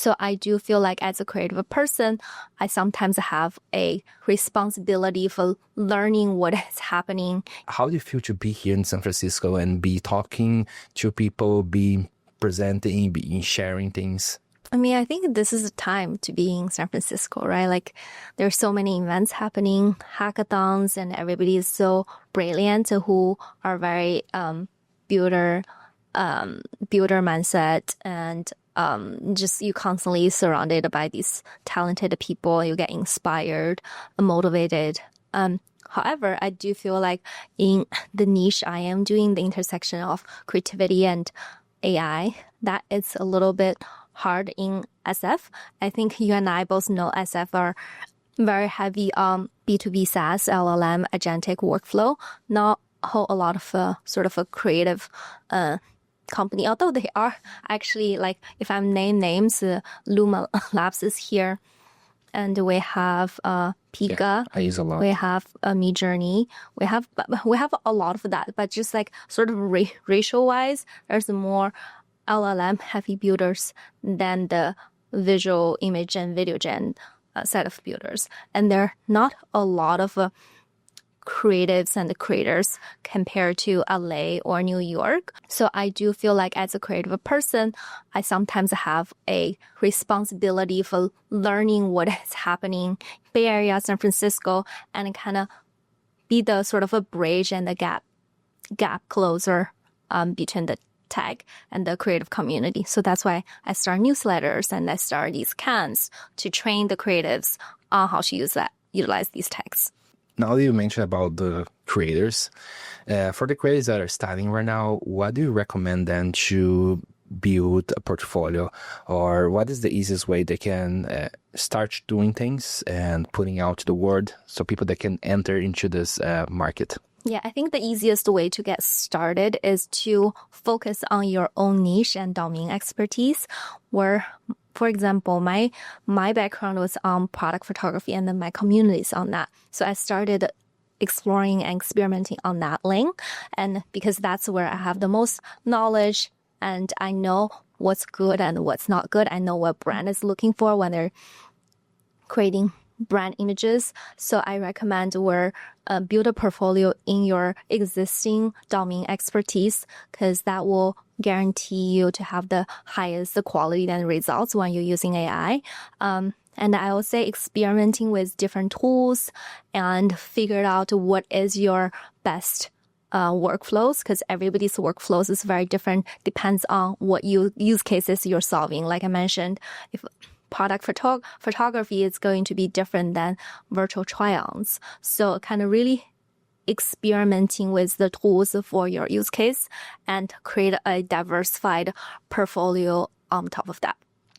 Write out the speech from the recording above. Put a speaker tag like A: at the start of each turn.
A: So I do feel like as a creative person, I sometimes have a responsibility for learning what is happening.
B: How do you feel to be here in San Francisco and be talking to people, be presenting, be sharing things?
A: I mean, I think this is a time to be in San Francisco, right? Like there's so many events happening, hackathons, and everybody is so brilliant who are very builder mindset, and just you constantly surrounded by these talented people. You get inspired, motivated. However, I do feel like in the niche I am doing, the intersection of creativity and AI, that it's a little bit hard in SF. I think you and I both know SF are very heavy on B2B SaaS, LLM, agentic workflow, not a lot of sort of a creative company, although they are actually, like, if I'm name names, Luma Labs is here, and we have Pika.
B: Yeah, I use a lot.
A: We have Midjourney. We have a lot of that, but just like sort of ratio wise, there's more LLM heavy builders than the visual image and video gen set of builders, and there are not a lot of creatives and creators compared to LA or New York. So I do feel like as a creative person, I sometimes have a responsibility for learning what is happening Bay Area, San Francisco, and kind of be the sort of a bridge and the gap closer between the tech and the creative community. So that's why I start newsletters and I start these cans to train the creatives on how to utilize these techs.
B: Now that you mentioned about the creators, for the creators that are starting right now, what do you recommend them to build a portfolio, or what is the easiest way they can start doing things and putting out to the world so people that can enter into this market?
A: Yeah, I think the easiest way to get started is to focus on your own niche and domain expertise. Where, for example, my background was on product photography, and then my community is on that. So I started exploring and experimenting on that lane, and because that's where I have the most knowledge, and I know what's good and what's not good. I know what brand is looking for when they're creating brand images. So I recommend build a portfolio in your existing domain expertise, because that will guarantee you to have the highest quality and results when you're using AI. And I will say experimenting with different tools and figure out what is your best workflows, because everybody's workflows is very different, depends on what use cases you're solving. Like I mentioned, if product photography is going to be different than virtual try-ons. So kind of really experimenting with the tools for your use case and create a diversified portfolio on top of that.